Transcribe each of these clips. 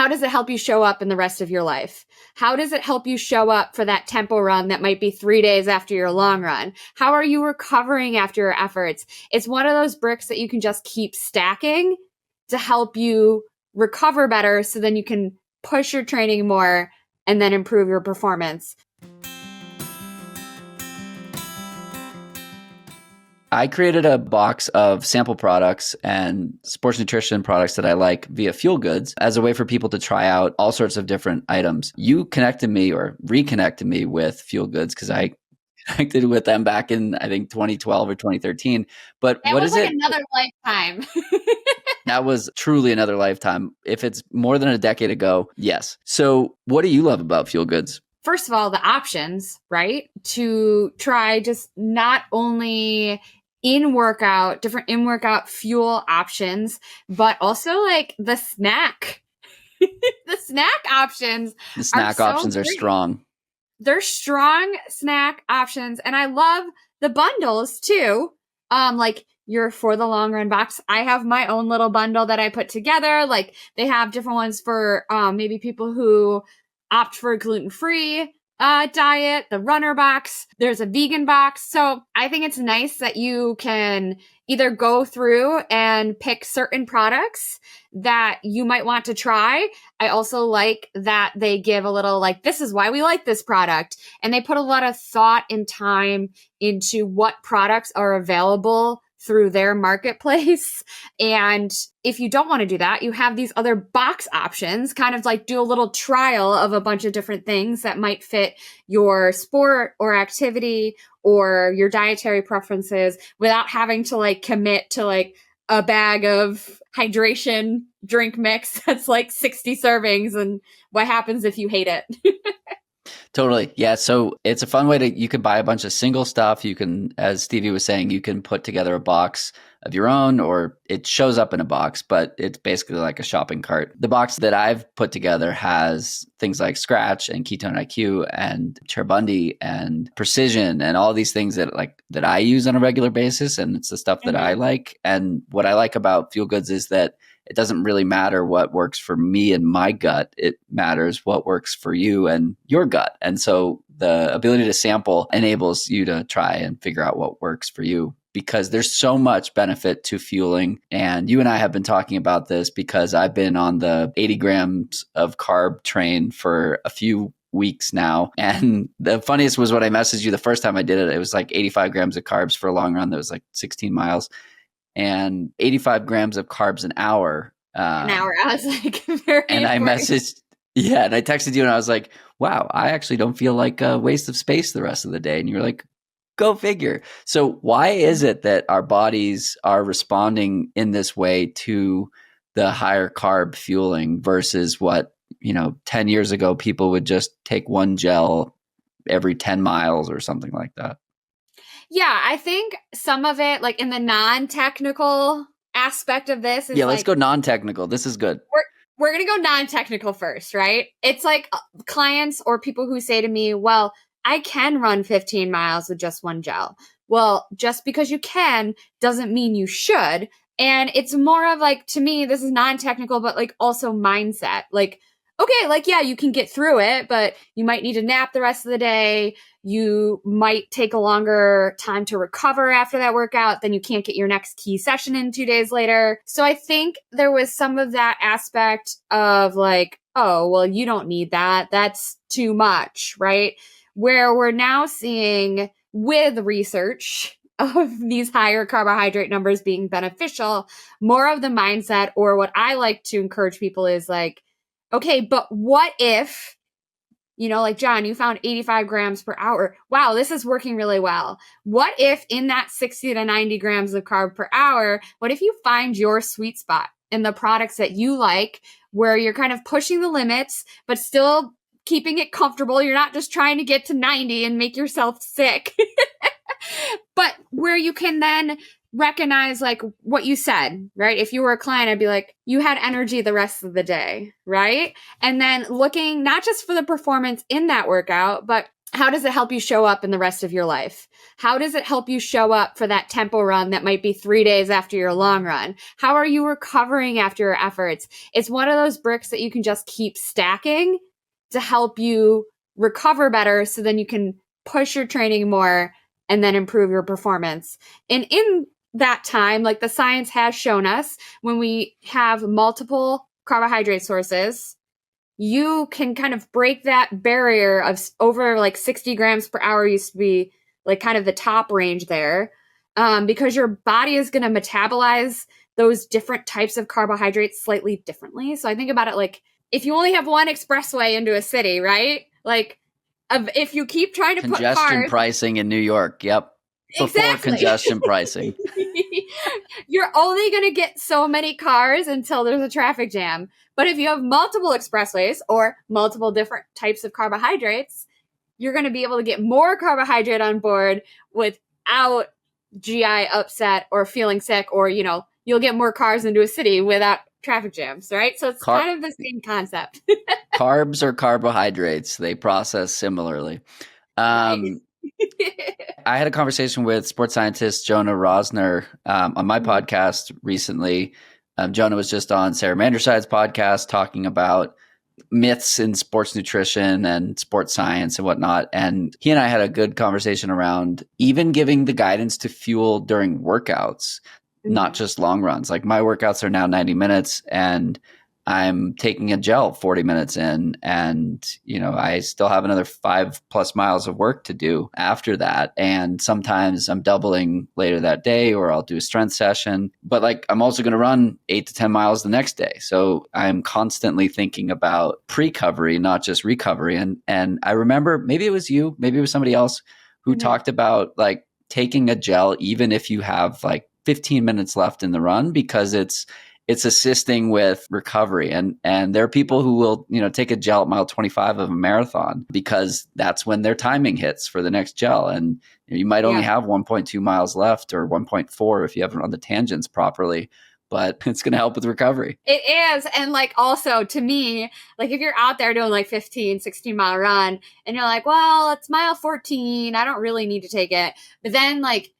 how does it help you show up in the rest of your life? How does it help you show up for that tempo run that might be 3 days after your long run? How are you recovering after your efforts? It's one of those bricks that you can just keep stacking to help you recover better, so then you can push your training more and then improve your performance. I created a box of sample products and sports nutrition products that I like via Fuel Goods as a way for people to try out all sorts of different items. You connected me or reconnected me with Fuel Goods because I connected with them back in, I think, 2012 or 2013. But That what was is like it? another lifetime. That was truly another lifetime. If it's more than a decade ago, yes. So what do you love about Fuel Goods? First of all, the options, right? To try just not only different in-workout fuel options, but also like the snack. The snack options The snack options are strong. They're strong snack options. And I love the bundles too. Like your For the Long Run box. I have my own little bundle that I put together. Like they have different ones for maybe people who opt for a gluten-free diet, the runner box. There's a vegan box. So I think it's nice that you can either go through and pick certain products that you might want to try. I also like that they give a little like, this is why we like this product. And they put a lot of thought and time into what products are available through their marketplace. And if you don't want to do that, you have these other box options, kind of like do a little trial of a bunch of different things that might fit your sport or activity or your dietary preferences without having to like commit to like a bag of hydration drink mix that's like 60 servings. And what happens if you hate it? Totally. Yeah. So it's a fun way you can buy a bunch of single stuff. You can, as Stevie was saying, you can put together a box of your own, or it shows up in a box, but it's basically like a shopping cart. The box that I've put together has things like Scratch and Ketone IQ and Cherbundy and Precision and all these things that I use on a regular basis. And it's the stuff that I like. And what I like about Fuel Goods is that it doesn't really matter what works for me and my gut. It matters what works for you and your gut. And so the ability to sample enables you to try and figure out what works for you, because there's so much benefit to fueling. And you and I have been talking about this because I've been on the 80 grams of carb train for a few weeks now. And the funniest was when I messaged you the first time I did it, it was like 85 grams of carbs for a long run that was like 16 miles. And 85 grams of carbs an hour. An hour. I was like, very and important. I messaged, and I texted you and I was like, wow, I actually don't feel like a waste of space the rest of the day. And you're like, go figure. So why is it that our bodies are responding in this way to the higher carb fueling versus what, 10 years ago, people would just take one gel every 10 miles or something like that? Yeah, I think some of it, like in the non-technical aspect of this is let's go non-technical. This is good. We're going to go non-technical first, right? It's like clients or people who say to me, well, I can run 15 miles with just one gel. Well, just because you can doesn't mean you should. And it's more of like, to me, this is non-technical, but like also mindset. Like, okay, like, yeah, you can get through it, but you might need to nap the rest of the day. You might take a longer time to recover after that workout. Then you can't get your next key session in 2 days later. So I think there was some of that aspect of like, oh, well, you don't need that. That's too much, right? Where we're now seeing with research of these higher carbohydrate numbers being beneficial, more of the mindset, or what I like to encourage people is like, okay, but what if, like John, you found 85 grams per hour. Wow, this is working really well. What if in that 60 to 90 grams of carb per hour, what if you find your sweet spot in the products that you like, where you're kind of pushing the limits, but still keeping it comfortable? You're not just trying to get to 90 and make yourself sick, but where you can then recognize like what you said, right? If you were a client, I'd be like, you had energy the rest of the day, right? And then looking not just for the performance in that workout, but how does it help you show up in the rest of your life? How does it help you show up for that tempo run that might be 3 days after your long run? How are you recovering after your efforts? It's one of those bricks that you can just keep stacking to help you recover better so then you can push your training more and then improve your performance. And in that time, like the science has shown us, when we have multiple carbohydrate sources, you can kind of break that barrier of over like 60 grams per hour used to be like kind of the top range there, because your body is going to metabolize those different types of carbohydrates slightly differently. So I think about it like if you only have one expressway into a city, right? Like if you keep trying to put Congestion cars, pricing in New York. Yep. Before exactly. congestion pricing. You're only going to get so many cars until there's a traffic jam. But if you have multiple expressways or multiple different types of carbohydrates, you're going to be able to get more carbohydrate on board without GI upset or feeling sick, or, you know, you'll get more cars into a city without traffic jams, right? So it's kind of the same concept. Carbs or carbohydrates, they process similarly. Right. I had a conversation with sports scientist Jonah Rosner on my podcast recently. Jonah was just on Sarah Manderside's podcast talking about myths in sports nutrition and sports science and whatnot. And he and I had a good conversation around even giving the guidance to fuel during workouts, not just long runs. Like my workouts are now 90 minutes and I'm taking a gel 40 minutes in, and, you know, I still have another 5+ miles of work to do after that. And sometimes I'm doubling later that day, or I'll do a strength session, but like, I'm also going to run 8 to 10 miles the next day. So I'm constantly thinking about precovery, not just recovery. And I remember maybe it was you, maybe it was somebody else who talked about like taking a gel, even if you have like 15 minutes left in the run, because it's assisting with recovery. And there are people who will, you know, take a gel at mile 25 of a marathon because that's when their timing hits for the next gel. And you might only have 1.2 miles left, or 1.4 if you haven't run the tangents properly, but it's going to help with recovery. It is. And like, also to me, like if you're out there doing like 15, 16 mile run and you're like, well, it's mile 14, I don't really need to take it. But then like,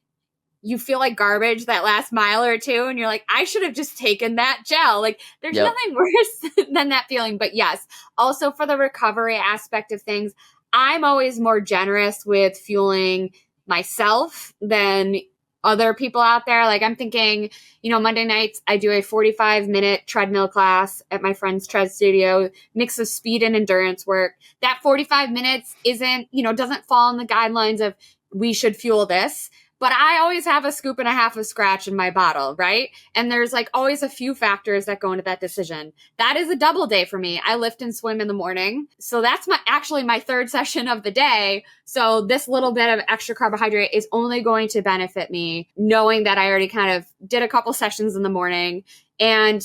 you feel like garbage that last mile or two, and you're like, I should have just taken that gel. Like, there's nothing worse than that feeling. But yes, also for the recovery aspect of things, I'm always more generous with fueling myself than other people out there. Like I'm thinking, you know, Monday nights, I do a 45-minute treadmill class at my friend's tread studio, mix of speed and endurance work. That 45 minutes isn't, you know, doesn't fall in the guidelines of we should fuel this. But I always have a scoop and a half of scratch in my bottle, right? And there's like always a few factors that go into that decision. That is a double day for me. I lift and swim in the morning. So that's actually my third session of the day. So this little bit of extra carbohydrate is only going to benefit me, knowing that I already kind of did a couple sessions in the morning. And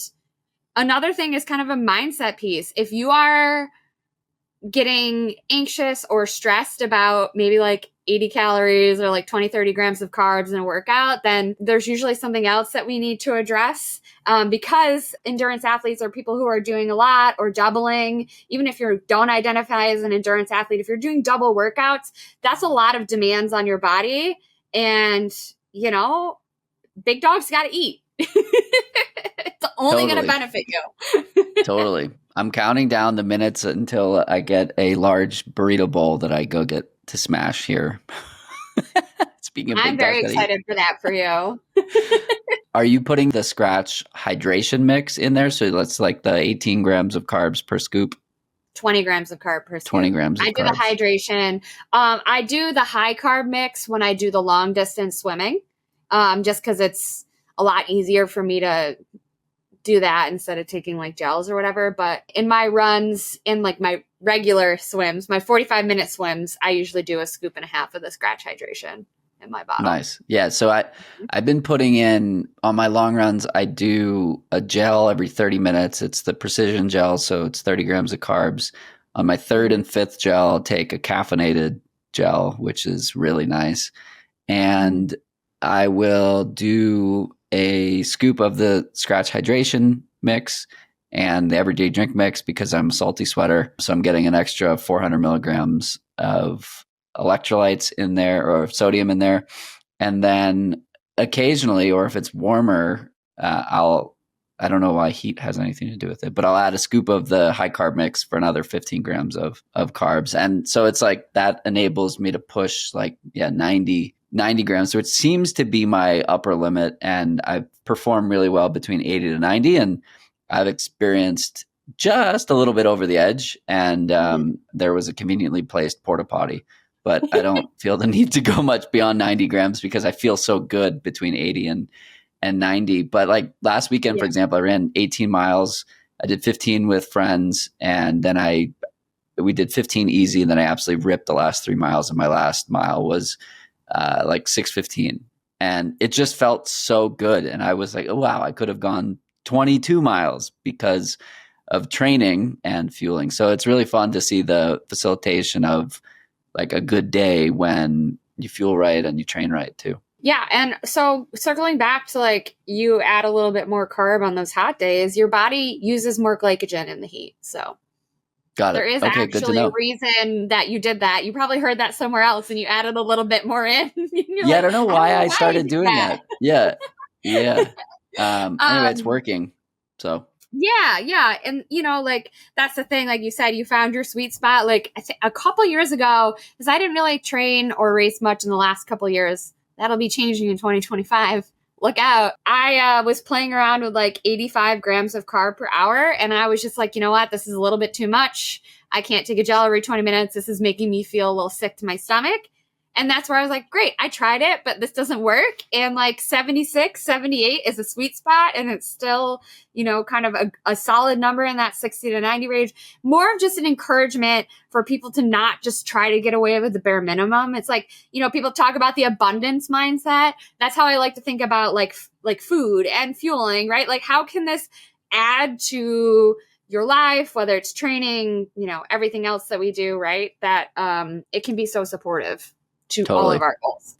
another thing is kind of a mindset piece. If you are getting anxious or stressed about maybe like 80 calories or like 20, 30 grams of carbs in a workout, then there's usually something else that we need to address, because endurance athletes are people who are doing a lot or doubling. Even if you don't identify as an endurance athlete, if you're doing double workouts, that's a lot of demands on your body. And, you know, big dogs got to eat. It's only going to benefit you. Totally. I'm counting down the minutes until I get a large burrito bowl that I go get to smash here. Speaking of, I'm very excited for that for you. Are you putting the scratch hydration mix in there? So that's like the 18 grams of carbs per scoop. 20 grams of carb per scoop. 20 grams of I do carbs. the hydration. I do the high carb mix when I do the long distance swimming, just because it's a lot easier for me to do that instead of taking like gels or whatever. But in my runs, in like my regular swims, my 45-minute swims, I usually do a scoop and a half of the scratch hydration in my bottle. Nice. Yeah. So I've been putting in on my long runs, I do a gel every 30 minutes. It's the precision gel. So it's 30 grams of carbs. On my third and fifth gel, I'll take a caffeinated gel, which is really nice. And I will do a scoop of the scratch hydration mix and the everyday drink mix because I'm a salty sweater. So I'm getting an extra 400 milligrams of electrolytes in there or sodium in there. And then occasionally, or if it's warmer, I don't know why heat has anything to do with it, but I'll add a scoop of the high carb mix for another 15 grams of carbs. And so it's like that enables me to push 90 grams. So it seems to be my upper limit, and I've performed really well between 80 to 90. And I've experienced just a little bit over the edge. And there was a conveniently placed porta potty, but I don't feel the need to go much beyond 90 grams because I feel so good between 80 and 90. But like last weekend, for example, I ran 18 miles. I did 15 with friends, and then we did 15 easy, and then I absolutely ripped the last 3 miles, and my last mile was like 6:15, and it just felt so good. And I was like, oh, wow, I could have gone 22 miles because of training and fueling. So it's really fun to see the facilitation of like a good day when you fuel right and you train right too. Yeah. And so circling back to like you add a little bit more carb on those hot days, your body uses more glycogen in the heat. So got it. There is okay, actually a reason that you did that. You probably heard that somewhere else and you added a little bit more in. I don't know why I started doing that. Yeah. Anyway, it's working. So yeah. And like that's the thing, like you said, you found your sweet spot. Like a couple years ago, because I didn't really train or race much in the last couple years. That'll be changing in 2025. Look out. I was playing around with like 85 grams of carb per hour. And I was just like, you know what? This is a little bit too much. I can't take a gel every 20 minutes. This is making me feel a little sick to my stomach. And that's where I was like, great, I tried it, but this doesn't work. And like 76, 78 is a sweet spot. And it's still, kind of a solid number in that 60 to 90 range. More of just an encouragement for people to not just try to get away with the bare minimum. It's like, people talk about the abundance mindset. That's how I like to think about like food and fueling, right? Like how can this add to your life, whether it's training, everything else that we do, right? That it can be so supportive to all of our goals.